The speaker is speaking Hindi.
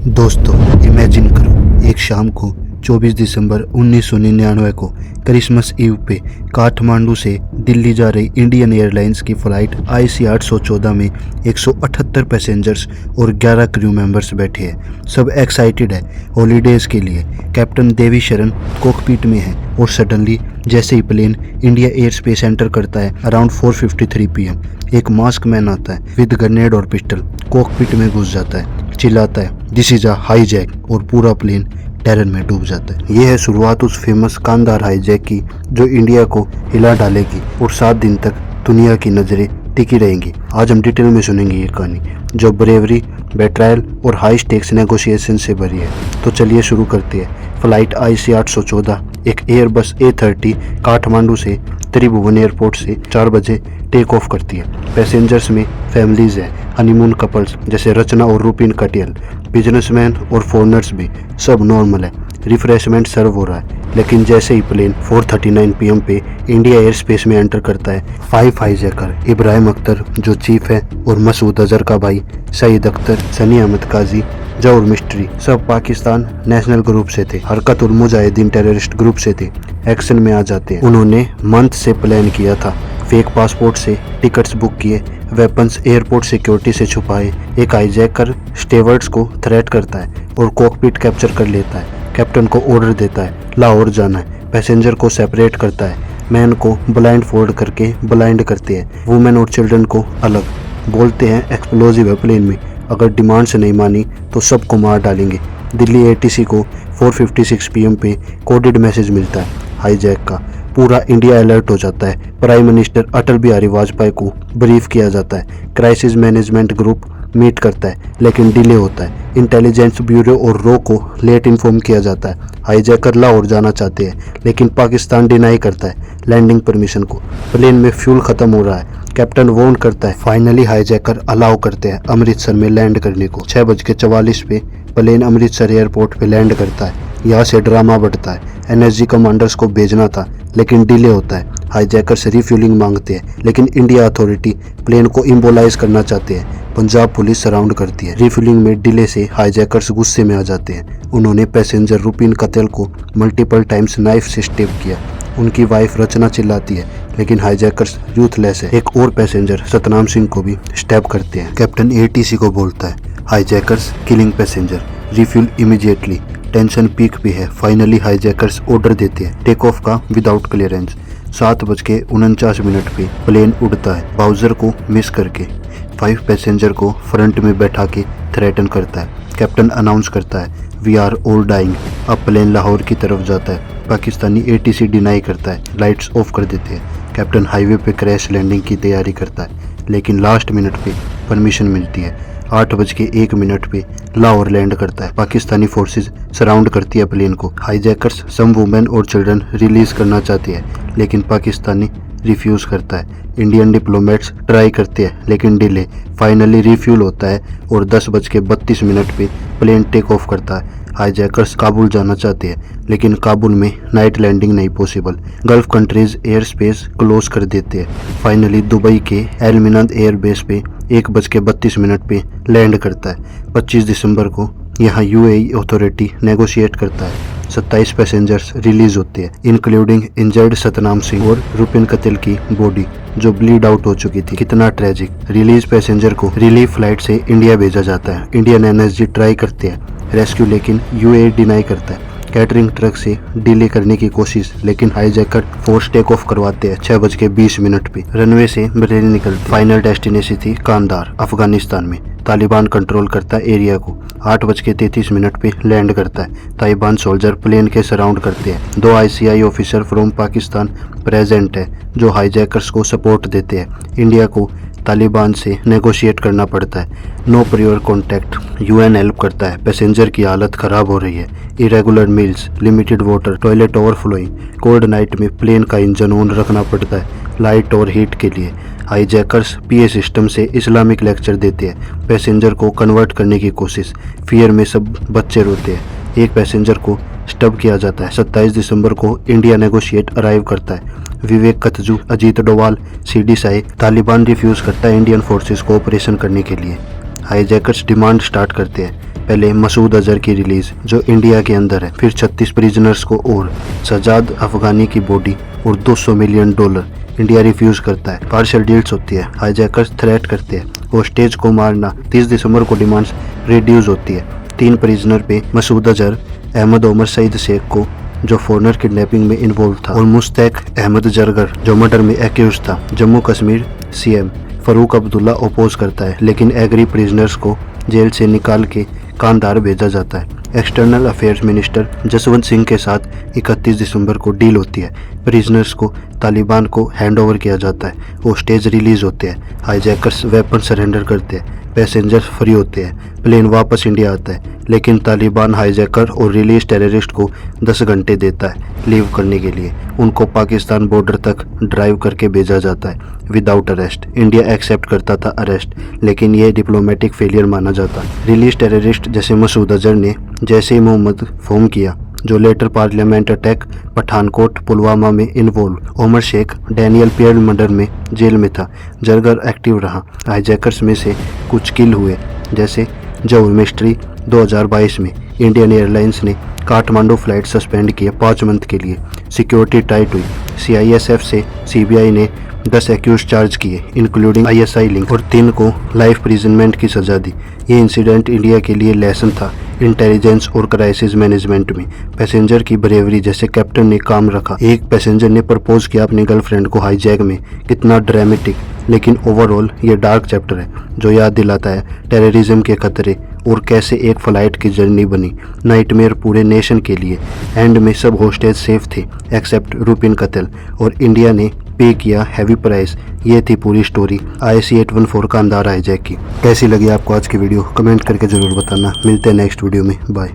दोस्तों इमेजिन करो, एक शाम को 24 दिसंबर 1999 को क्रिसमस ईव पे काठमांडू से दिल्ली जा रही इंडियन एयरलाइंस की फ़्लाइट IC 814 में 178 पैसेंजर्स और 11 क्रू मेंबर्स बैठे हैं। सब एक्साइटेड है हॉलीडेज़ के लिए। कैप्टन देवी शरण कॉकपिट में है और सडनली जैसे ही plane India air space enter करता है अराउंड 4:53 PM, एक मास्क मैन आता है विद ग्रेनेड और पिस्टल, कॉकपिट में घुस जाता है, चिल्लाता है दिस इज अ हाईजैक और पूरा प्लेन टेरर में डूब जाता है। यह है शुरुआत उस फेमस कांधार हाईजैक की जो इंडिया को हिला डालेगी और 7 दिन तक दुनिया की नज़रें टिकी रहेंगी। आज हम डिटेल में सुनेंगे ये कहानी जो ब्रेवरी, बेट्रायल और हाई स्टेक्स नेगोशिएशन से भरी है। तो चलिए शुरू करते हैं। फ्लाइट IC 814 एक एयरबस A30 काठमांडू से त्रिभुवन एयरपोर्ट से 4 बजे टेक ऑफ करती है। पैसेंजर्स में फैमिलीज हैं, हनीमून कपल्स जैसे रचना और रूपिन कटियल, बिजनेसमैन और फॉरेनर्स भी, सब नॉर्मल है। रिफ्रेशमेंट सर्व हो रहा है, लेकिन जैसे ही प्लेन 4:39 PM पे इंडिया एयर स्पेस में एंटर करता है, 5 हाईजैकर इब्राहिम अख्तर जो चीफ है और मसूद अजहर का भाई सईद अख्तर, सनी अहमद काजी, जौहर मिस्ट्री सब पाकिस्तान नेशनल ग्रुप से थे, हरकत उल मुजाहिदीन टेररिस्ट ग्रुप से थे, एक्शन में आ जाते हैं। उन्होंने मंथ से प्लान किया था, फेक पासपोर्ट से टिकट्स बुक किए, वेपन्स एयरपोर्ट सिक्योरिटी से छुपाए। एक हाईजैकर स्टेवर्ड्स को थ्रेट करता है और कॉकपिट कैप्चर कर लेता है। कैप्टन को ऑर्डर देता है लाहौर जाना है, पैसेंजर को सेपरेट करता है, मैन को ब्लाइंड फोल्ड करके ब्लाइंड करते हैं, वुमेन और चिल्ड्रन को अलग। बोलते हैं एक्सप्लोजिव है प्लेन में, अगर डिमांड से नहीं मानी तो सबको मार डालेंगे। दिल्ली ATC को 4:56 PM पे कोडेड मैसेज मिलता है हाईजैक का। पूरा इंडिया अलर्ट हो जाता है। प्राइम मिनिस्टर अटल बिहारी वाजपेयी को ब्रीफ किया जाता है। क्राइसिस मैनेजमेंट ग्रुप मीट करता है लेकिन डिले होता है। इंटेलिजेंस ब्यूरो और रो को लेट इन्फॉर्म किया जाता है। हाईजैकर लाहौर जाना चाहते हैं लेकिन पाकिस्तान डिनाई करता है लैंडिंग परमिशन को। प्लेन में फ्यूल खत्म हो रहा है, कैप्टन वार्न करता है। फाइनली हाईजैकर अलाउ करते हैं अमृतसर में लैंड करने को। 6:44 पे प्लेन अमृतसर एयरपोर्ट पे लैंड करता है। यहाँ से ड्रामा बढ़ता है। NSG कमांडर्स को भेजना था लेकिन डिले होता है। हाईजैकर से रिफ्यूलिंग मांगते हैं लेकिन इंडिया अथॉरिटी प्लेन को इम्बोलाइज करना चाहते हैं। पंजाब पुलिस सराउंड करती है। रिफ्यूलिंग में डिले से हाईजैकर्स गुस्से में आ जाते हैं। उन्होंने पैसेंजर रूपिन कत्ल को मल्टीपल टाइम्स नाइफ से स्टेप किया। उनकी वाइफ रचना चिल्लाती है लेकिन हाईजैकर्स यूथलेस है। एक और पैसेंजर सतनाम सिंह को भी स्टैप करते हैं। कैप्टन ATC को बोलता है hijackers killing passenger, refuel immediately. Tension peak पे है। फाइनली हाईजैकर्स ऑर्डर देते हैं टेक ऑफ का विदाउट क्लियरेंस। 7:49 पे प्लेन उड़ता है बाउजर को मिस करके। 5 पैसेंजर को फ्रंट में बैठा के थ्रेटन करता है। कैप्टन अनाउंस करता है वी आर ऑल डाइंग। अब प्लेन लाहौर की तरफ जाता है। पाकिस्तानी ATC डिनाई करता है, लाइट्स ऑफ कर देते हैं। कैप्टन हाईवे पे क्रैश लैंडिंग की तैयारी करता है लेकिन लास्ट मिनट पे परमिशन मिलती है। 8:01 पे लाहौर लैंड करता है। पाकिस्तानी फोर्सेस सराउंड करती है प्लेन को। हाईजैकर्स सम वुमेन और चिल्ड्रन रिलीज करना चाहते हैं लेकिन पाकिस्तानी रिफ्यूज करता है। इंडियन डिप्लोमेट्स ट्राई करते हैं लेकिन डिले। फाइनली रिफ्यूल होता है और 10:32 पे प्लेन टेक ऑफ करता है। हाईजैकर्स काबुल जाना चाहते हैं लेकिन काबुल में नाइट लैंडिंग नहीं possible. Gulf countries air space close कर देते हैं। फाइनली दुबई के एल मिनाद एयर बेस पे 1:32 पे लैंड करता है। 25 दिसंबर को यहाँ UAE अथॉरिटी नेगोशिएट करता है। 27 पैसेंजर्स रिलीज होते हैं इंक्लूडिंग इंजर्ड सतनाम सिंह और रूपिन कत्ल की बॉडी जो ब्लीड आउट हो चुकी थी। कितना ट्रेजिक। रिलीज पैसेंजर को रिलीफ फ्लाइट से इंडिया भेजा जाता है। इंडियन NSG ट्राई करते हैं रेस्क्यू लेकिन UAE डिनाई करता है। कैटरिंग ट्रक से डिले करने की कोशिश लेकिन हाईजैकर फोर्स टेक ऑफ करवाते हैं 6:20 पे। रनवे से प्लेन निकलती। फाइनल डेस्टिनेशन थी कांधार अफगानिस्तान में। तालिबान कंट्रोल करता है एरिया को। 8:33 पे लैंड करता है। तालिबान सोल्जर प्लेन के सराउंड करते हैं। 2 ICI officer from Pakistan present है जो हाईजैकर्स को सपोर्ट देते हैं। इंडिया को तालिबान से नेगोशिएट करना पड़ता है। No prior contact. UN help करता है। पैसेंजर की हालत खराब हो रही है। Irregular meals, limited water, toilet overflowing. Cold night में प्लेन का इंजन ऑन रखना पड़ता है लाइट और हीट के लिए। हाईजैकर्स PA सिस्टम से इस्लामिक लेक्चर देते हैं। पैसेंजर को कन्वर्ट करने की कोशिश। फियर में सब बच्चे रोते हैं। एक पैसेंजर को स्टब किया जाता है। 27 दिसंबर को इंडिया नेगोशिएट अराइव करता है। विवेक कतजू, अजीत डोवाल, CD साई। तालिबान रिफ्यूज करता है इंडियन फोर्सेस को ऑपरेशन करने के लिए। हाईजैकर्स डिमांड स्टार्ट करते हैं पहले मसूद अजहर की रिलीज जो इंडिया के अंदर है, फिर 36 प्रिजनर्स को और सजाद अफगानी की बॉडी और $200 मिलियन इंडिया रिफ्यूज करता है। पार्शियल डील्स होती है, हाईजैकर्स थ्रेट करते हैं, होस्टेज को मारना 30 दिसंबर को डिमांड्स रिड्यूस होती है। 3 प्रिजनर पे मसूद अजहर, अहमद ओमर सईद शेख को जो फॉरनर किडनैपिंग में इन्वॉल्व था और मुस्तैक अहमद जरगर जो मर्डर में एक्यूज था। जम्मू कश्मीर सीएम फरूक अब्दुल्ला अपोज करता है, लेकिन एग्री प्रिजनर्स को जेल से निकाल के कांधार भेजा जाता है। External affairs minister Jaswant Singh के साथ 31 दिसंबर को डील होती है। प्रिजनर्स को तालिबान को हैंडओवर किया जाता है, होस्टेज रिलीज होते हैं, हाईजैकर्स वेपन सरेंडर करते हैं, पैसेंजर्स फ्री होते हैं, प्लेन वापस इंडिया आता है। लेकिन तालिबान हाईजैकर और रिलीज टेररिस्ट को 10 घंटे देता है लीव करने के लिए। उनको पाकिस्तान बॉर्डर तक ड्राइव करके भेजा जाता है विदाउट अरेस्ट। इंडिया एक्सेप्ट करता था अरेस्ट, लेकिन ये डिप्लोमेटिक फेलियर माना जाता। रिलीज टेररिस्ट जैसे मसूद अजहर ने जैसे मोहम्मद फॉर्म किया, जो later parliament attack Pathankot Pulwama में involve. Omar Sheikh Daniel Pearl murder में जेल में था। जरगर एक्टिव रहा। हाईजैकर्स में से कुछ किल हुए, जैसे जौहर मिस्ट्री 2022 में इंडियन एयरलाइंस ने काठमांडू फ्लाइट सस्पेंड किया 5 मंथ के लिए। सिक्योरिटी टाइट हुई। CISF से CBI ने 10 एक्यूज चार्ज किए इंक्लूडिंग ISI लिंक और 3 को लाइफ प्रिजनमेंट की सजा दी। ये इंसिडेंट इंडिया के लिए लेसन था इंटेलिजेंस और क्राइसिस मैनेजमेंट में। पैसेंजर की ब्रेवरी, जैसे कैप्टन ने काम रखा। एक पैसेंजर ने प्रपोज किया अपनी गर्लफ्रेंड को हाईजैक में, कितना ड्रामेटिक। लेकिन ओवरऑल ये डार्क चैप्टर है जो याद दिलाता है टेररिज्म के खतरे और कैसे एक फ्लाइट की जर्नी बनी नाइटमेयर पूरे नेशन के लिए। एंड में सब होस्टेज सेफ थे एक्सेप्ट रुपिन कत्ल, और इंडिया ने पे किया हैवी प्राइस। ये थी पूरी स्टोरी IC-814 कांधार हाईजैक की। कैसी लगी आपको आज की वीडियो कमेंट करके ज़रूर बताना। मिलते हैं नेक्स्ट वीडियो में। बाय।